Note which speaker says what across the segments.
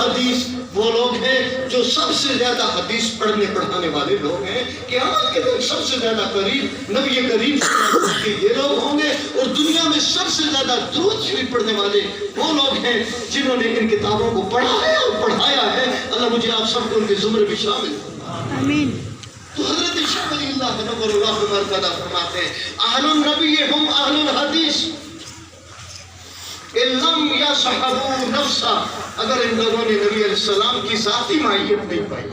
Speaker 1: الحدیث وہ لوگ ہیں جو سب سے زیادہ حدیث پڑھنے پڑھانے والے لوگ ہیں. قیامت کے دن سب سے زیادہ قریب نبی کریم صلی اللہ علیہ وسلم کے یہ لوگ ہوں گے, اور دنیا میں سب سے زیادہ درود شریف پڑھنے والے وہ لوگ ہیں جنہوں نے ان کتابوں کو پڑھا ہے اور پڑھایا ہے. اللہ مجھے آپ سب کو ان کے زمرے میں شامل
Speaker 2: آمین.
Speaker 1: تو حضرت شاہ ولی اللہ نور اللہ مرتضی فرماتے ہیں اہل النبی ہم اہل الحدیث لم یصحبوا نفسا, اگر ان لوگوں نے نبی علیہ السلام کی ذاتی ماہیت نہیں پائی,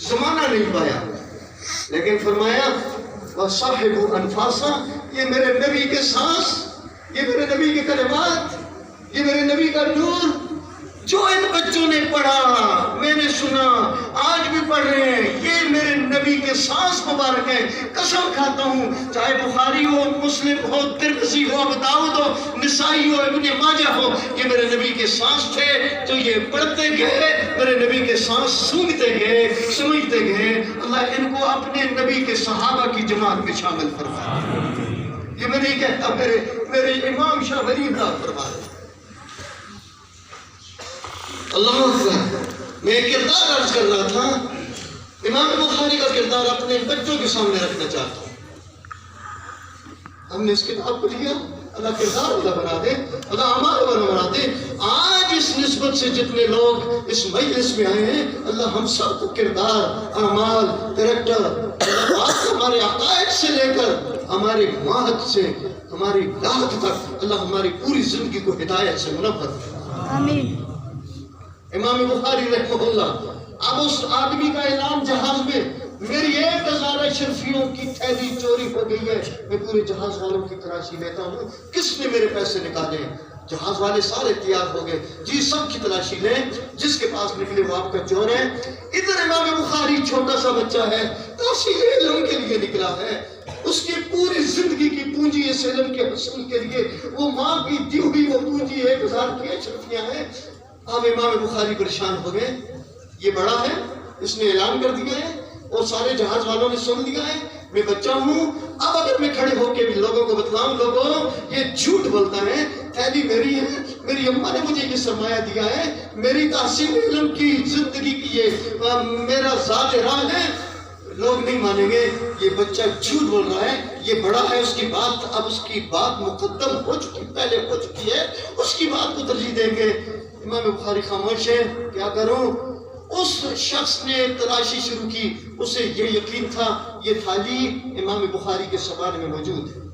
Speaker 1: زمانہ نہیں پایا, لیکن فرمایا وصاحبوا انفاسا, یہ میرے نبی کے سانس, یہ میرے نبی کے کلمات, یہ میرے نبی کا نور جو ان بچوں نے پڑھا, میں نے سنا, آج بھی پڑھ رہے ہیں, یہ میرے نبی کے سانس مبارک ہیں. قسم کھاتا ہوں چاہے بخاری ہو, مسلم ہو, ترمذی ہو, ابو داؤد ہو, نسائی ہو, ابن ماجہ ہو, یہ میرے نبی کے سانس تھے جو یہ پڑھتے گئے, میرے نبی کے سانس سونگتے گئے, سمجھتے گئے. اللہ ان کو اپنے نبی کے صحابہ کی جماعت میں شامل فرمائے. یہ میں نہیں کہتا, میرے امام شاہ ولی اللہ فرمائے. اللہ اکبر. میں ایک کردار عرض کر رہا تھا, امام بخاری کا کردار اپنے بچوں کے سامنے رکھنا چاہتا ہوں. ہم نے اس کتاب کو لیا, اللہ کردار اللہ بنا دے, اللہ اعمال بنا دے. آج اس نسبت سے جتنے لوگ اس مجلس میں آئے ہیں, اللہ ہم سب کو کردار, اعمال, کریکٹر, ہمارے عقائد سے لے کر ہمارے ماہد سے ہماری لاحق تک اللہ ہماری پوری زندگی کو ہدایت سے منور فرمائے.
Speaker 2: آمین.
Speaker 1: امام بخاری رحمہ اللہ, اب اس آدمی کا اعلان جہاز میں, میری 1000 اشرفیوں کی تھیلی چوری ہو گئی ہے, میں پورے جہاز والوں کی تلاشی لیتا ہوں, کس نے میرے پیسے نکالے؟ جہاز والے سارے تیار ہو گئے, جی سب کی تلاشی لیں, جس کے پاس نکلے وہ آپ کا چور ہے. ادھر امام بخاری چھوٹا سا بچہ ہے, تحصیل علم کے لیے نکلا ہے, اس کی پوری زندگی کی پونجی اس علم کے حصول کے لیے وہ ماں کی دی ہوئی وہ پونجی 1000 کی اشرفیاں ہیں. اب امام بخاری پریشان ہو گئے, یہ بڑا ہے, اس نے اعلان کر دیا ہے اور سارے جہاز والوں نے سن لیا ہے, میں بچہ ہوں, اب اگر میں کھڑے ہو کے بھی لوگوں کو بتلاؤں, لوگوں یہ جھوٹ بولتا ہے, تھیلی میری ہے, میری اماں نے مجھے یہ سرمایہ دیا ہے, میری تحصیل علم کی زندگی کی یہ میرا ذات راہ ہے, لوگ نہیں مانیں گے, یہ بچہ جھوٹ بول رہا ہے, یہ بڑا ہے, اس کی بات, اب اس کی بات مقدم ہو چکی, پہلے ہو چکی ہے, اس کی بات کو ترجیح دیں گے. امام بخاری خاموش ہے, کیا کروں؟ اس شخص نے تلاشی شروع کی, اسے یہ یقین تھا یہ تھالی امام بخاری کے سبانے میں موجود ہے,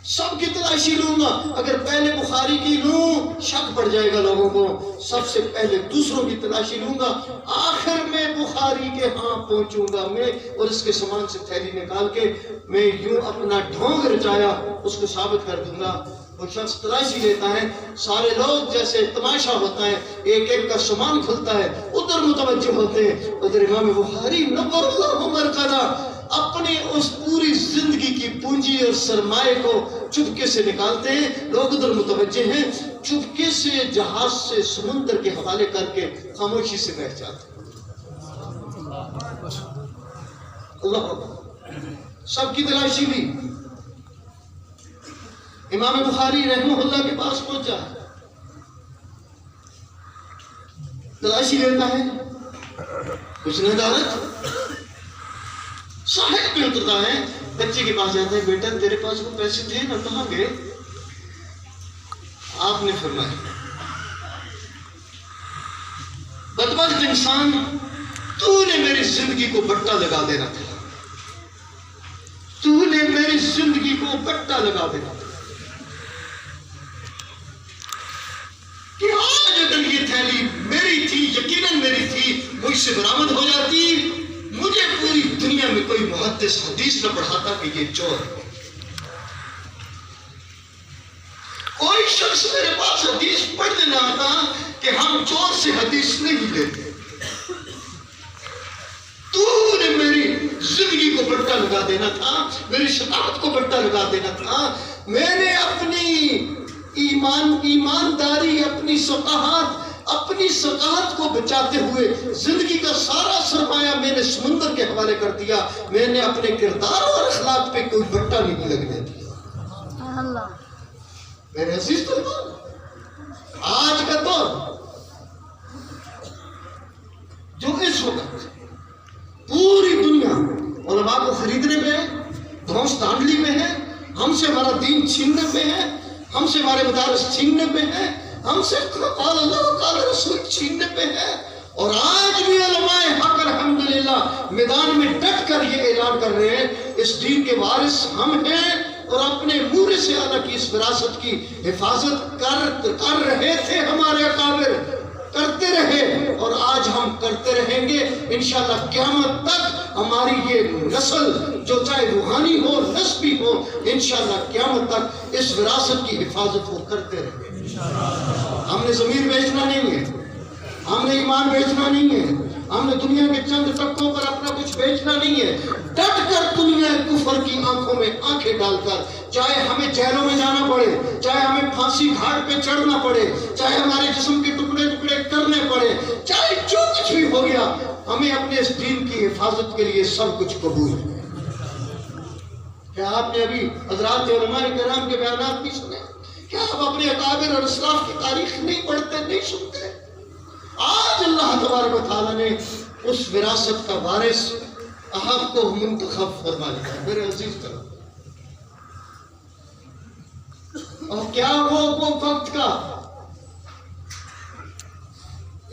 Speaker 1: سب کی تلاشی لوں گا, اگر پہلے بخاری کی لوں شک پڑ جائے گا لوگوں کو, سب سے پہلے دوسروں کی تلاشی لوں گا, آخر میں بخاری کے ہاں پہنچوں گا میں, اور اس کے سامان سے تھیلی نکال کے میں یوں اپنا ڈھونگ رچایا اس کو ثابت کر دوں گا. وہ شخص تلاشی لیتا ہے, سارے لوگ جیسے تماشا ہوتا ہے, ایک ایک کا سامان کھلتا ہے, ادھر متوجہ ہوتے ہیں, ادھر امام بخاری نور اللہ مرقدہ اپنی اس پوری زندگی کی پونجی اور سرمایہ کو چپکے سے نکالتے ہیں, لوگ ادھر متوجہ ہیں, چپکے سے جہاز سے سمندر کے حوالے کر کے خاموشی سے بیٹھ جاتے ہیں. اللہ سب کی تلاشی لی, امام بخاری رحمہ اللہ کے پاس پہنچا, تلاشی لیتا ہے, کچھ ندارت, صاحب پہ اترتا ہے, بچے کے پاس جاتا ہے, بیٹا تیرے پاس وہ پیسے تھے نا, کہاں گئے؟ آپ نے فرمایا بدبخت انسان, تو نے میری زندگی کو بٹا لگا دینا تھا, تو نے میری زندگی کو بٹا لگا دینا تھا, کہ آج اگر یہ تھیلی میری تھی, یقیناً میری تھی, مجھ سے برآمد ہو جاتی, مجھے پوری دنیا میں کوئی محدث حدیث نہ پڑھاتا کہ یہ چور ہے. کوئی شخص میرے پاس حدیث پڑھنے نہ آتا کہ ہم چور سے حدیث نہیں لیتے. تو نے میری زندگی کو بٹا لگا دینا تھا, میری شتاعت کو بٹا لگا دینا تھا, میں نے اپنی ایمانداری, اپنی ثقافت کو بچاتے ہوئے زندگی کا سارا سرمایہ میں نے سمندر کے حوالے کر دیا, میں نے اپنے کردار اور اخلاق پہ کوئی بٹا نہیں لگنے دیا.
Speaker 2: اللہ
Speaker 1: میرے عزیز طلباء, آج کا دور اس وقت پوری دنیا علماء کو خریدنے میں ہے، دھوس دھاندلی میں ہے، ہم سے ہمارا دین چھیننے میں ہے، ہم سے ہمارے مدارس چھیننے میں ہے، ہم سے قال اللہ قال رسول چھیننے میں ہے۔ اور آج بھی علماء حق الحمدللہ میدان میں ڈٹ کر یہ اعلان کر رہے ہیں اس دین کے وارث ہم ہیں، اور اپنے نور سے اعلیٰ کی اس وراثت کی حفاظت کر رہے تھے ہمارے اکابر، کرتے رہے اور آج ہم کرتے رہیں گے انشاءاللہ۔ قیامت تک ہماری یہ نسل جو چاہے روحانی ہو نسبی ہو، انشاءاللہ قیامت تک اس وراثت کی حفاظت وہ کرتے رہیں گے۔ ہم نے ضمیر بیچنا نہیں ہے، ہم نے ایمان بیچنا نہیں ہے، ہم نے دنیا کے چند ٹکوں پر اپنا کچھ بیچنا نہیں ہے۔ ڈٹ کر دنیا کفر کی آنکھوں میں آنکھیں ڈال کر، چاہے ہمیں جیلوں میں جانا پڑے، چاہے ہمیں پھانسی گھاٹ پہ چڑھنا پڑے، چاہے ہمارے جسم کے ٹکڑے ٹکڑے کرنے پڑے، چاہے جو کچھ بھی ہو گیا، ہمیں اپنے اس دین کی حفاظت کے لیے سب کچھ قبول ہے۔ کیا آپ نے ابھی حضرات علماء کرام کے بیانات نہیں سنے؟ کیا آپ اپنے اکابر اور اسلاف کی تاریخ نہیں پڑھتے، نہیں سنتے؟ آج اللہ تبارک و تعالیٰ نے اس وراثت کا وارث آپ کو منتخب فرما لیا میرے عزیز کا۔ اور کیا وہ وقت کا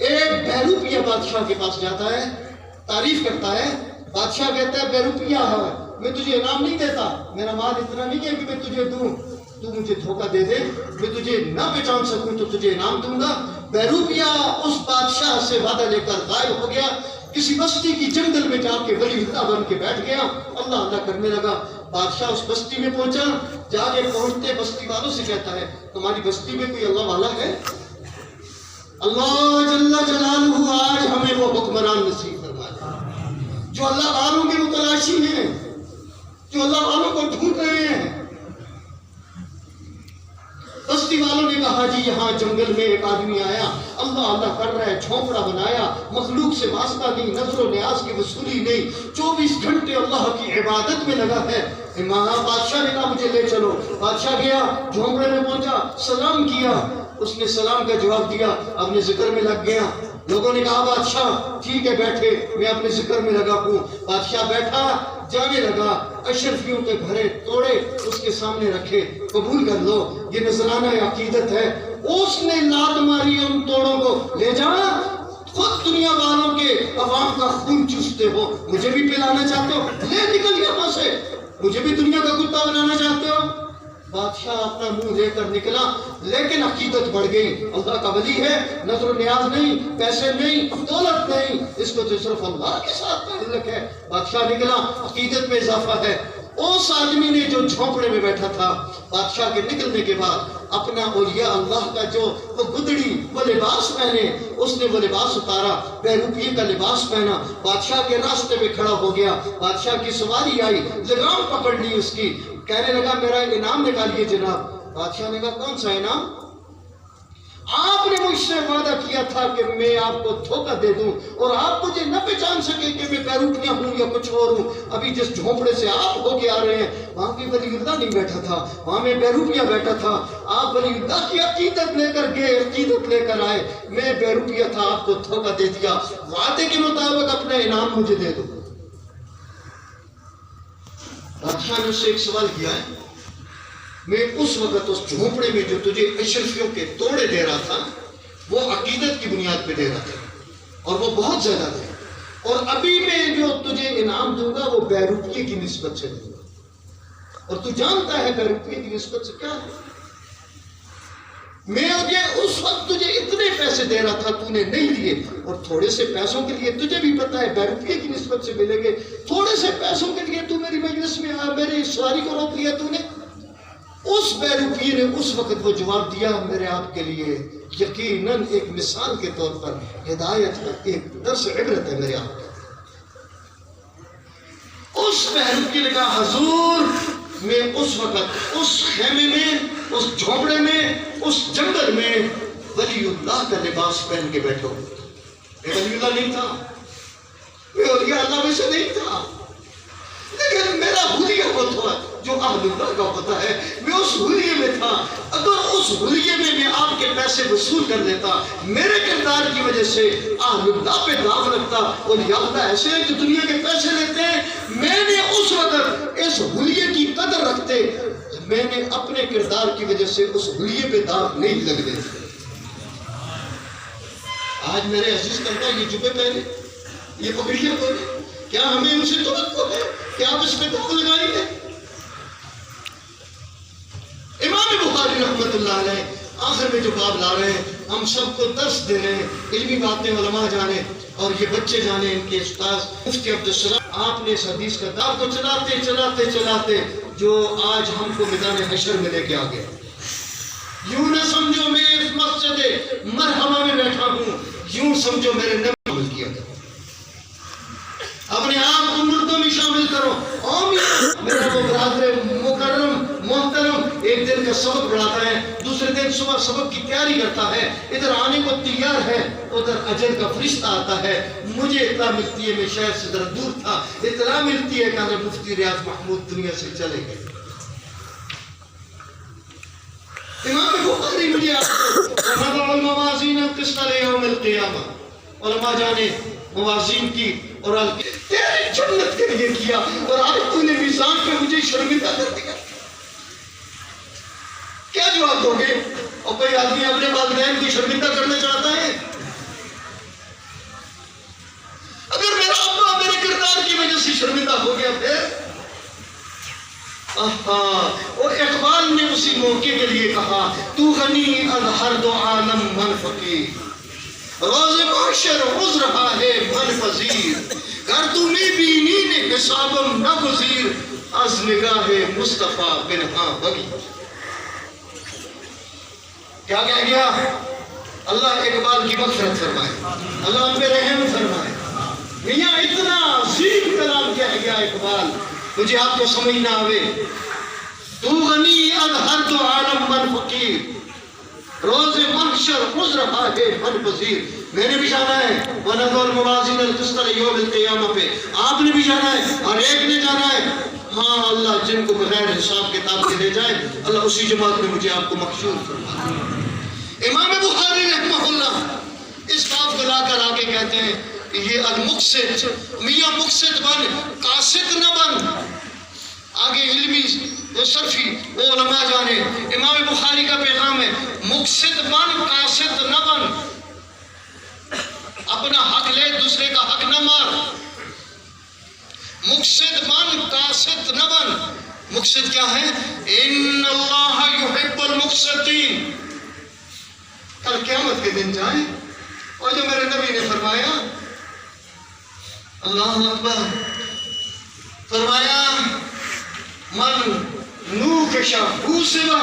Speaker 1: ایک بیروپیہ بادشاہ کے پاس جاتا ہے، تعریف کرتا ہے، بادشاہ کہتا ہے بیروپیہ ہے، میں تجھے انعام نہیں دیتا، میرا مال اتنا نہیں ہے کہ میں تجھے دوں، تو مجھے دھوکہ دے دے، میں تجھے نہ پہچان سکوں تو تجھے انعام دوں گا۔ بیروپیہ اس بادشاہ سے وعدہ لے کر غائب ہو گیا، کسی بستی کی جنگل میں جا کے ولی اللہ بن کے بیٹھ گیا، اللہ اللہ کرنے لگا۔ بادشاہ اس بستی میں پہنچا، جا کے پہنچتے بستی والوں سے کہتا ہے تمہاری بستی میں کوئی اللہ والا ہے؟ اللہ جل جلالہ آج ہمیں وہ حکمران نصیب فرما دے جو اللہ والوں کے متلاشی ہیں، جو اللہ والوں کو ڈھونڈ رہے ہیں۔ بستی والوں نے کہا جی یہاں جنگل میں ایک آدمی آیا، اللہ اللہ کر رہا ہے، جھونپڑا بنایا، مخلوق سے واسطہ نہیں، نظر و نیاز کی وصولی نہیں، 24 گھنٹے اللہ کی عبادت میں لگا ہے۔ بادشاہ نے کہا مجھے لے چلو۔ بادشاہ گیا، جھونپڑے میں پہنچا، سلام کیا، اس نے سلام کا جواب دیا، اپنے ذکر میں لگ گیا۔ لوگوں نے کہا بادشاہ ٹھیک ہے بیٹھے، میں اپنے ذکر میں لگا ہوں۔ بادشاہ بیٹھا، جانے لگا، اشرفیوں کے بھرے توڑے اس کے سامنے رکھے، قبول کر لو، یہ نذرانہ عقیدت ہے۔ اس نے لات ماری ان توڑوں کو، لے جا، خود دنیا والوں کے عوام کا خون چوستے ہو، مجھے بھی پلانا چاہتے ہو، لے نکل یہاں سے، مجھے بھی دنیا کا کتا بنانا چاہتے ہو۔ بادشاہ اپنا منہ لے کر نکلا، لیکن عقیدت بڑھ گئی، اللہ کا ولی ہے، نظر و نیاز نہیں، پیسے نہیں، دولت نہیں، اس کو تو صرف اللہ کے ساتھ تعلق ہے۔ بادشاہ نکلا، عقیدت میں اضافہ ہے۔ اس آدمی نے جو جھونپڑے میں بیٹھا تھا، بادشاہ کے نکلنے کے بعد اپنا اولیاء اللہ کا جو وہ گدڑی وہ لباس پہنے، اس نے وہ لباس اتارا، بیروپیے کا لباس پہنا، بادشاہ کے راستے میں کھڑا ہو گیا۔ بادشاہ کی سواری آئی، لگام پکڑ لی اس کی، کہنے لگا میرا انعام نکالیے جناب۔ بادشاہ نے کہا کون سا انعام؟ آپ نے مجھ سے وعدہ کیا تھا کہ میں آپ کو دھوکہ دے دوں اور آپ مجھے نہ پہچان سکے کہ میں بیروپیہ ہوں یا کچھ اور ہوں۔ ابھی جس جھونپڑے سے آپ ہو کے آ رہے ہیں وہاں بھی ولی اللہ نہیں بیٹھا تھا، وہاں میں بیروپیہ بیٹھا تھا۔ آپ ولی اللہ کی عقیدت لے کر گئے، عقیدت لے کر آئے، میں بیروپیہ تھا، آپ کو دھوکہ دے دیا، وعدے کے مطابق اپنا انعام مجھے دے دو۔ بادشاہ نے اس سے ایک سوال کیا ہے، میں اس وقت اس جھونپڑے میں جو تجھے اشرفیوں کے توڑے دے رہا تھا وہ عقیدت کی بنیاد پہ دے رہا تھا اور وہ بہت زیادہ تھے، اور ابھی میں جو تجھے انعام دوں گا وہ بیروپیے کی نسبت سے دوں گا، اور تو جانتا ہے بیروپیے کی نسبت سے کیا ہے۔ میں اس وقت تجھے اتنے پیسے دے رہا تھا، تو نے نہیں لیے، اور تھوڑے سے پیسوں کے لیے تجھے بھی پتا ہے بیروپیے کی نسبت سے ملیں گے، تھوڑے سے پیسوں کے لیے تو میری مجلس میں میری سواری کو روک لیا تو نے۔ اس بیروپیے نے اس وقت وہ جواب دیا، میرے آپ کے لیے یقیناً ایک مثال کے طور پر ہدایت ہے، ایک درس عبرت ہے میرے آپ۔ اس بیروپیے نے کہا حضور میں اس وقت اس خیمے میں، اس جھونپڑے میں، اس جنگل میں ولی اللہ کا لباس پہن کے بیٹھا ہوں۔ میں ولی اللہ نہیں تھا، میں اولیاء اللہ میں سے نہیں تھا، لیکن میرا حلیہ وہ تھا جو اہل اللہ کا ہوتا ہے. میں اس حلیے میں تھا. اگر اس حلیے میں میں آپ کے پیسے وصول کر لیتا, میرے کردار کی وجہ سے اہل اللہ پہ داغ لگتا. اور اللہ ایسے ہیں کہ دنیا کے پیسے لیتے ہیں. میں نے اس وقت اس حلیے کی قدر رکھتے, میں نے اپنے کردار کی وجہ سے اس حلیے پہ داغ نہیں لگ دیتے. آج میرے عزیز کرتا یہ جبے پہنے, یہ پگڑیاں پہنے, کیا ہمیں ان سے توقع ہے کہ آپ اس پہ داغ لگائیں گے؟ امام بخاری رحمت اللہ علیہ آخر میں جو باب لا رہے ہیں, ہم سب کو درس دے رہے ہیں, علمی باتیں علماء جانے اور یہ بچے جانے, ان کے استاد مفتی عبدالسلام. آپ نے اس حدیث کا داغ کو چلاتے چلاتے چلاتے جو آج ہم کو میدان حشر میں لے کے آ گیا. یوں نہ سمجھو میں اس مسجد مرحبا میں بیٹھا ہوں, یوں سمجھو میرے نبی عمل کیا کرو. اپنے آپ کو مردوں میں شامل کرو. میرا وہ برادر مکرم محترم ایک دن کا سبق پڑھاتا ہے, دوسرے دن صبح سبق کی تیاری کرتا ہے, ادھر آنے کو تیار ہے, ادھر اجر کا فرشتہ آتا ہے. مجھے اطلاع ملتی ہے, میں شہر سے ذرا دور تھا, اطلاع ملتی ہے کہ حضرت مفتی ریاض محمود دنیا سے چلے گئے. امام بخاری مجھے وَنَضَعُ الْمَوَازِينَ الْقِسْطَ لِيَوْمِ الْقِيَامَةِ, علماء جانے موازین کی اور تیری جنت کے لیے کیا, اور آج تو نے میزان پہ مجھے شرمندہ کر دیا. کیا جواب دو گے؟ اور کوئی آدمی اپنے والدین کو شرمندہ کرنا چاہتا ہے؟ اگر میرا ابا میرے کردار کی وجہ سے شرمندہ ہو گیا پھر اور اقبال نے اسی موقع کے لیے کہا, تو غنی از ہر دو عالم من فقیر, روز محشر عذ رہا ہے من پذیر, گر تو می بینی نے حسابم نہ گزیر, از نگاہ مصطفیٰ بنہا بگی. کیا کہہ گیا؟ اللہ اقبال کی مغفرت فرمائے, اللہ ان پہ رحم فرمائے. میاں اتنا عظیم کلام کہہ گیا اقبال, مجھے آپ کو سمجھ نہ آوے. تو غنی از ہر دو عالم من فقیر, روز محشر عذ رہا ہے من پذیر. میں نے بھی جانا ہے وَنَضَعُ الْمَوَازِينَ الْقِسْطَ لِيَوْمِ الْقِيَامَةِ پہ, آپ نے بھی جانا ہے, ہر ایک نے جانا ہے. ہاں اللہ جن کو بغیر حساب کتاب کے لے جائے, اللہ اسی جماعت میں مجھے آپ کو محشور فرما. امام بخاری رحمہ اللہ اس باب کو لا کر آگے کہتے ہیں یہ المقصد, میاں مقصد بن قاصد نہ بن. آگے علمی وہ صرفی وہ علماء جانے, امام بخاری کا پیغام ہے مقصد بن قاصد نہ بن. اپنا حق لے, دوسرے کا حق نہ مار. مقصد بن قاصد نہ بن. مقصد کیا ہے؟ ان اللہ یحب المقصدین. کل قیامت کے دن جائیں اور جو میرے نبی نے فرمایا, اللہ اکبر, فرمایا من نوکش ہو سوا.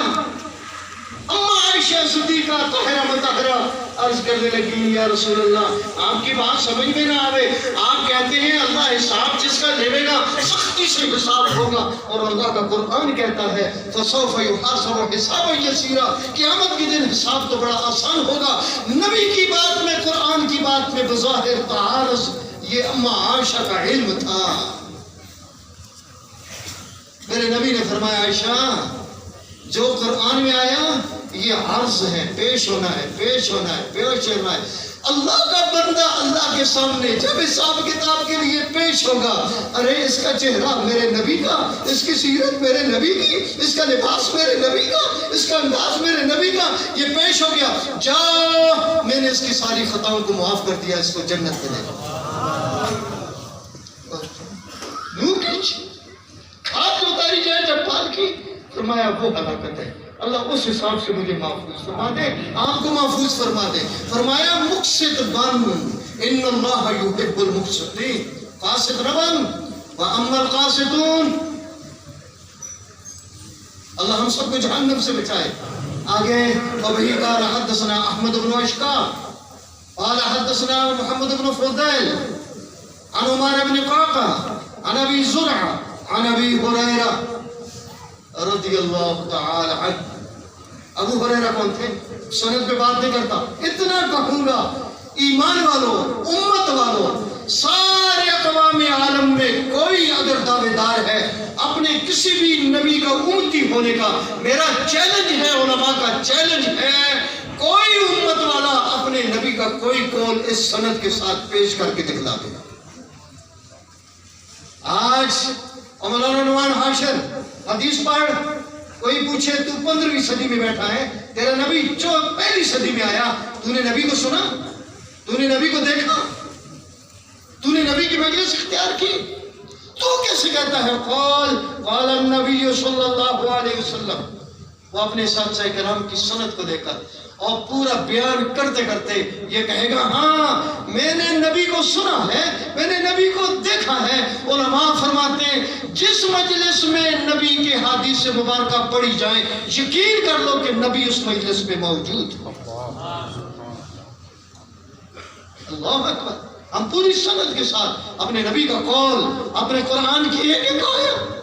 Speaker 1: اما عائشہ صدیقہ طاہرہ مطہرہ عرض کرنے لگی, یا رسول اللہ آپ کی بات سمجھ میں نہ آوے, آپ کہتے ہیں اللہ حساب جس کا لے گا سختی سے حساب ہوگا, اور اللہ کا قرآن کہتا ہے فَسَوْفَ يُحَاسَبُ حِسَابًا يَسِيرًا, قیامت کے دن حساب تو بڑا آسان ہوگا. نبی کی بات میں, قرآن کی بات میں بظاہر تعارض, یہ اما عائشہ کا علم تھا. میرے نبی نے فرمایا عائشہ جو قرآن میں آیا یہ عرض ہے, پیش ہونا ہے, پیش ہونا ہے, پیش ہونا ہے. اللہ کا بندہ اللہ کے سامنے جب حساب کتاب کے لیے پیش ہوگا, ارے اس کا چہرہ میرے نبی کا, اس کی سیرت میرے نبی کی, اس کا لباس میرے نبی کا, اس کا انداز میرے نبی کا, یہ پیش ہو گیا, جا میں نے اس کی ساری خطاؤں کو معاف کر دیا, اس کو جنت میں لے جاؤ. ہاتھ اتاری جائے جب پال کی, فرمایا وہ ہلاکت ہے. اللہ اس حساب سے مجھے محفوظ فرما دے, آپ کو محفوظ فرما دے. فرمایا مقصد بن, ان اللہ یحب المقصدین, قاصد نہ بن. واما القاصدون, اللہ ہم سب کو جہنم سے بچائے. آگے وبہی قال حدثنا احمد بن اشکا قال حدثنا محمد بن فضیل عن عمر بن قعقع عن ابی زرع عن ابی ہریرہ رضی اللہ تعالی عنہ. ابو ہریرہ کون تھے؟ سند پہ بات نہیں کرتا, اتنا کہوں گا ایمان والوں, امت والوں, سارے اقوام عالم میں کوئی اگر دعوے دار ہے اپنے کسی بھی نبی کا امتی ہونے کا میرا چیلنج ہے، علماء کا چیلنج ہے، کوئی امت والا اپنے نبی کا کوئی قول اس سند کے ساتھ پیش کر کے دکھلا دے۔ آج مولانا نعمان حاشر حدیث پڑھ، کوئی پوچھے تو 15ویں صدی میں بیٹھا ہے، تیرا نبی پہلی صدی میں آیا، تو نے نبی کو سنا، تو نے نبی کو دیکھا، تو نے نبی کی مجلس اختیار کی، تو کیسے کہتا ہے قال النبی صلی اللہ علیہ وسلم؟ وہ اپنے ساتھ کرام کی سند کو لے کر اور پورا بیان کرتے کرتے یہ کہے گا ہاں میں نے نبی کو سنا ہے، میں نے نبی کو دیکھا ہے۔ علماء فرماتے ہیں جس مجلس میں نبی کے حدیث مبارکہ پڑھی جائیں یقین کر لو کہ نبی اس مجلس میں موجود ہے۔ اللہ اکبر۔ ہم پوری سند کے ساتھ اپنے نبی کا قول، اپنے قرآن کی ایک ایک آیت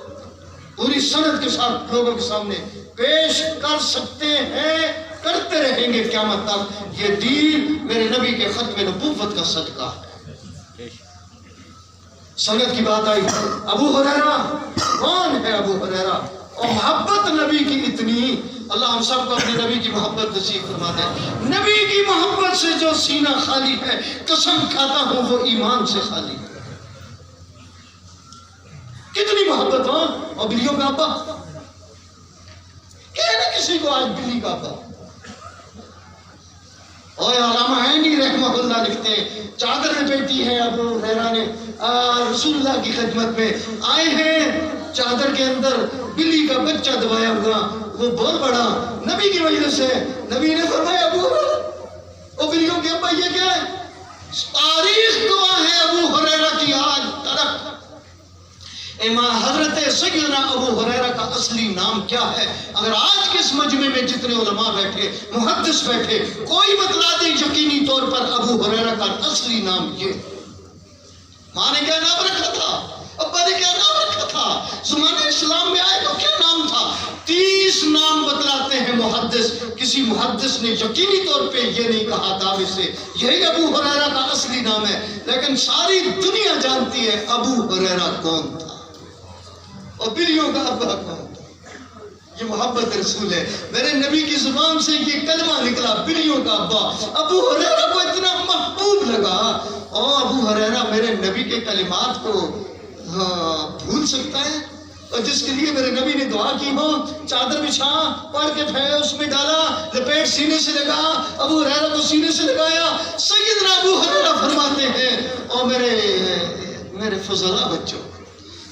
Speaker 1: پوری سند کے ساتھ لوگوں کے سامنے پیش کر سکتے ہیں، کرتے رہیں گے قیامت تک۔ یہ دین میرے نبی کے ختم نبوت کا صدقہ ہے۔ سند کی بات آئی، ابو ہریرہ کون ہے؟ ابو ہریرہ، اور محبت نبی کی اتنی، اللہ ہم سب کو اپنے نبی کی محبت نصیب فرما دے۔ نبی کی محبت سے جو سینہ خالی ہے، قسم کھاتا ہوں وہ ایمان سے خالی ہے۔ کتنی محبت ہو، اور بلیوں کا ابا کہنا کسی کو آج بلی کا ابا۔ اور علامہ عینی رحمہ اللہ لکھتے ہیں چادر لپیٹی ہے ابو ہریرہ نے رسول اللہ کی خدمت میں، آئے ہیں چادر کے اندر بلی کا بچہ دبایا ہوا، وہ بہت بڑا نبی کی مجلس ہے، نبی نے فرمایا ابو ہریرہ، او بلیوں کے ابا یہ کیا ہے؟ تاریخ گواہ ہے ابو ہریرہ کی آج تک۔ حضرت سیدنا ابو ہریرہ کا اصلی نام کیا ہے؟ اگر آج کے اس مجمع میں جتنے علماء بیٹھے، محدث بیٹھے، کوئی بتلا دے یقینی طور پر ابو ہریرہ کا اصلی نام یہ۔ ماں نے کیا نام رکھا تھا؟ ابا نے کیا نام رکھا تھا؟ زمانہ اسلام میں آئے تو کیا نام تھا؟ 30 نام بتلاتے ہیں محدث، کسی محدث نے یقینی طور پہ یہ نہیں کہا دعوے سے یہی ابو ہریرہ کا اصلی نام ہے، لیکن ساری دنیا جانتی ہے ابو ہریرہ کون تھا اور بلیوں کا ابا کون تھا۔ یہ محبت رسول ہے۔ میرے نبی کی زبان سے یہ کلمہ نکلا، بلیوں کا ابا۔ ابو ہریرہ کو اتنا محبوب لگا، اور ابو ہریرہ میرے نبی کے کلمات کو بھول سکتا ہے؟ اور جس کے لیے میرے نبی نے دعا کی ہو، چادر بچھا، پڑھ کے پھیلا، اس میں ڈالا، لپیٹ سینے سے لگا، ابو ہریرہ کو سینے سے لگایا۔ سیدنا ابو ہریرہ فرماتے ہیں اور میرے فضلاء بچوں،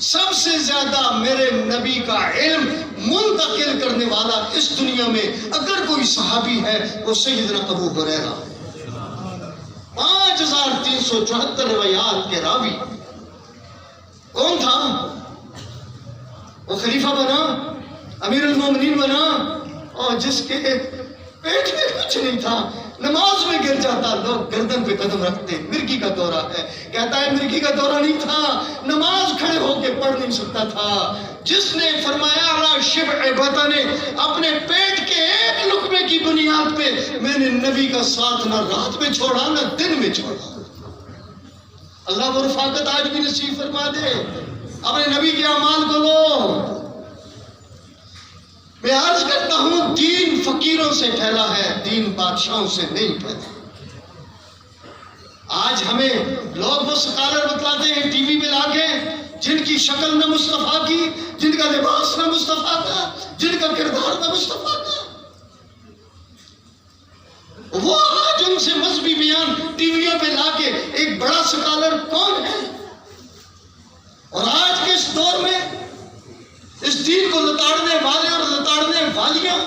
Speaker 1: سب سے زیادہ میرے نبی کا علم منتقل کرنے والا اس دنیا میں اگر کوئی صحابی ہے وہ سیدنا ابو ہریرہ۔ 5374 روایات کے راوی۔ کون تھا؟ وہ خلیفہ بنا، امیر المومنین بنا، اور جس کے پیٹ میں کچھ نہیں تھا، نماز میں گر جاتا، لوگ گردن پہ قدم رکھتے، مرگی کا دورہ ہے، کہتا ہے مرگی کا دورہ نہیں تھا، نماز کھڑے ہو کے پڑھ نہیں سکتا تھا، جس نے فرمایا لا شبع بطن، اپنے پیٹ کے ایک لقمے کی بنیاد پہ میں نے نبی کا ساتھ نہ رات میں چھوڑا نہ دن میں چھوڑا۔ اللہ وہ رفاقت آج بھی نصیب فرما دے۔ اپنے نبی کے اعمال کو لو۔ میں عرض کرتا ہوں دین فقیروں سے پھیلا ہے، دین بادشاہوں سے نہیں پھیلا۔ آج ہمیں لوگ وہ سکالر بتلاتے ہیں ٹی وی پہ لا کے، جن کی شکل نہ مصطفیٰ کی، جن کا لباس نہ مصطفیٰ کا، جن کا کردار نہ مصطفیٰ کا، وہ آج ان سے مذہبی بیان ٹی ویوں پہ لا کے ایک بڑا سکالر کون ہے؟ اور آج کے اس دور میں اس دین کو لتاڑنے والے اور لتاڑنے والیاں،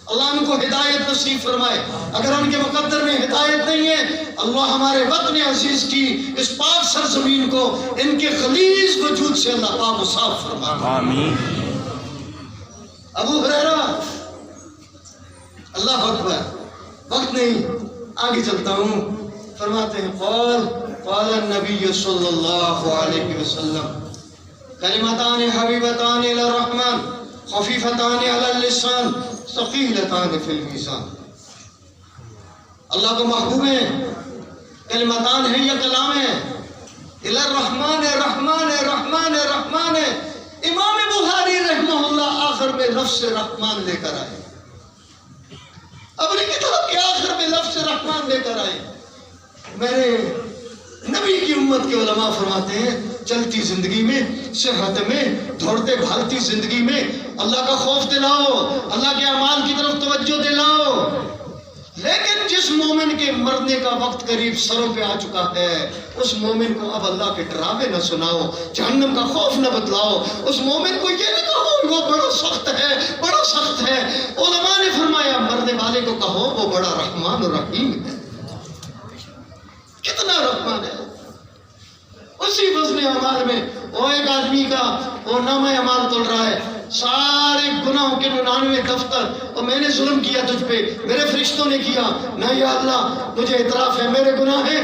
Speaker 1: اللہ ان کو ہدایت نصیب فرمائے۔ اگر ان کے مقدر میں ہدایت نہیں ہے، اللہ ہمارے وطن عزیز کی اس پاک سرزمین کو ان کے غلیظ وجود سے اللہ پاک و صاف فرمائے۔ آمین۔ ابو ہریرہ، اللہ اکبر، وقت نہیں، آگے چلتا ہوں۔ فرماتے ہیں قال النبی صلی اللہ علیہ وسلم کلمتان حبیبتان الی الرحمن خفیفتان علی اللسان ثقیلتان فی المیزان۔ اللہ کو محبوب ہیں، کلمتان ہیں یا کلام ہیں، الی الرحمن رحمان رحمان رحمان۔ امام بخاری آخر میں لفظ رحمان لے کر آئے، اپنی کتاب کے آخر میں لفظ رحمان لے کر آئے۔ میرے نبی کی امت کے علماء فرماتے ہیں چلتی زندگی میں، صحت میں، دوڑتے بھاگتی زندگی میں اللہ کا خوف دلاؤ، اللہ کے اعمال کی طرف توجہ دلاؤ، لیکن جس مومن کے مرنے کا وقت قریب سروں پہ آ چکا ہے اس مومن کو اب اللہ کے ڈراوے نہ سناؤ، جہنم کا خوف نہ بتلاؤ، اس مومن کو یہ نہ کہو وہ بڑا سخت ہے، بڑا سخت ہے۔ علماء نے فرمایا مرنے والے کو کہو وہ بڑا رحمان و رحیم ہے، کتنا رحمان ہے۔ اسی وزن اعمال میں وہ ایک آدمی کا وہ نامہ اعمال تول رہا ہے، سارے گناہوں کے 99 دفتر، اور میں نے ظلم کیا تجھ پہ، میرے فرشتوں نے کیا نہ، یا اللہ مجھے اعتراف ہے میرے گناہ ہیں،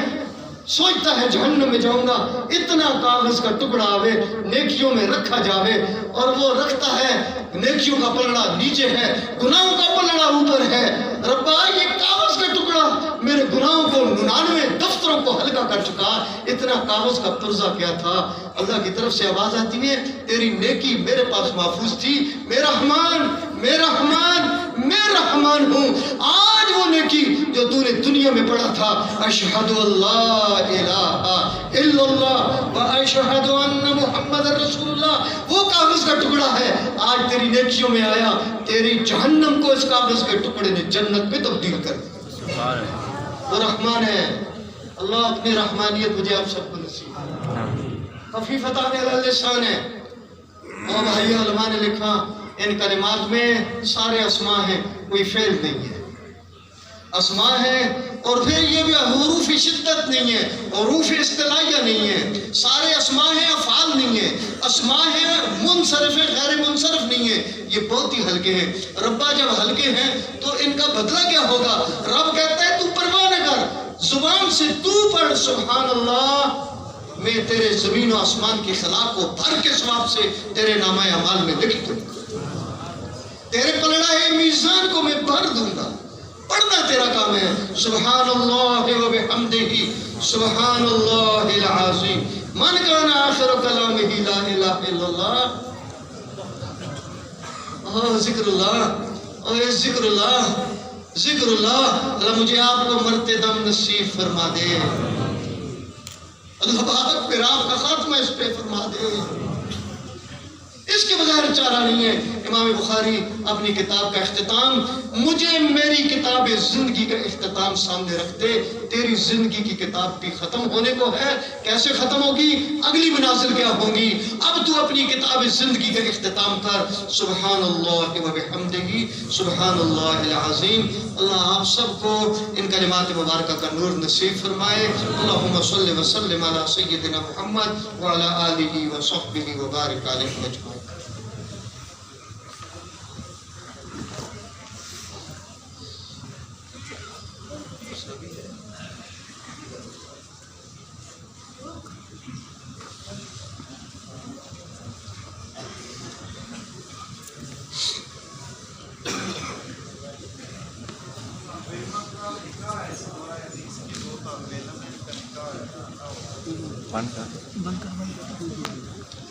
Speaker 1: سوچتا ہے جہنم میں جاؤں گا، اتنا کاغذ کا ٹکڑا آوے نیکیوں میں رکھا جاوے، اور وہ رکھتا ہے نیکیوں کا پلڑا نیچے ہے، گناہوں کا پلڑا اوپر ہے۔ ربا یہ کاغذ کا ٹکڑا میرے گناہوں کو 99 دفتروں کو ہلکا کر چکا، اتنا کاغذ کا پرزہ کیا تھا۔ اللہ کی طرف سے آواز آتی ہے تیری نیکی میرے پاس محفوظ تھی، میں رحمان، میں رحمان، میں رحمان ہوں۔ آج وہ نیکی جو تو نے دنیا میں پڑھا تھا اشہد اللہ الہ الا اللہ و اشہد ان محمد رسول اللہ، وہ کاغذ کا ٹکڑا ہے، آج تیری نیکیوں میں آیا، تیری جہنم کو اس کاغذ کے ٹکڑے نے جنت میں تبدیل کر دیا۔ وہ رحمان ہے۔ اللہ اپنی رحمانیت مجھے آپ سب کو نصیب، خفیفتان علی اللسان ہے۔ اور بھائی علماء نے لکھا ان کلمات میں سارے اسماء ہیں، کوئی فعل نہیں ہے، اسماء ہے، اور پھر یہ بھی حروف شدت نہیں ہے، حروف اصطلاحیہ نہیں ہے، سارے اسماء ہیں، افعال نہیں ہے، اسماء ہیں منصرف ہے، غیر منصرف نہیں ہے، یہ بہت ہی ہلکے ہیں۔ ربا جب ہلکے ہیں تو ان کا بدلہ کیا ہوگا؟ رب کہتا ہے تو پرواہ نہ کر، زبان سے تو پڑھ سبحان اللہ، میں تیرے زمین و آسمان کی خلا کو بھر کے ثواب سے تیرے نامہ اعمال میں لکھ دوں گا، تیرے پلڑا میزان کو میں بھر دوں گا۔ پڑھنا تیرا کام ہے۔ سبحان اللہ و بحمدہ سبحان اللہ العظیم، من کان آخر کلامہ لا الہ الا اللہ، ذکر اللہ، ذکر اللہ، ذکر اللہ۔ اللہ مجھے آپ کو مرتے دم نصیب فرما دے، اللہ پاک پھر آپ کا خاتمہ اس پہ فرما دے، اس کے بغیر چارہ نہیں ہے۔ امام بخاری اپنی کتاب کا اختتام، مجھے میری کتاب زندگی کا اختتام سامنے رکھتے، تیری زندگی کی کتاب بھی ختم ہونے کو ہے، کیسے ختم ہوگی؟ اگلی منازل کیا ہوں گی؟ اب تو اپنی کتاب زندگی کا اختتام کر، سبحان اللہ و بحمدہ سبحان اللہ العظیم۔ اللہ آپ سب کو ان کلمات مبارکہ کا نور نصیب فرمائے۔ اللہم صلی وسلم علی سیدنا محمد وعلی آلہ وصحبہ وبارک علیہ اجمعین۔
Speaker 2: بند کر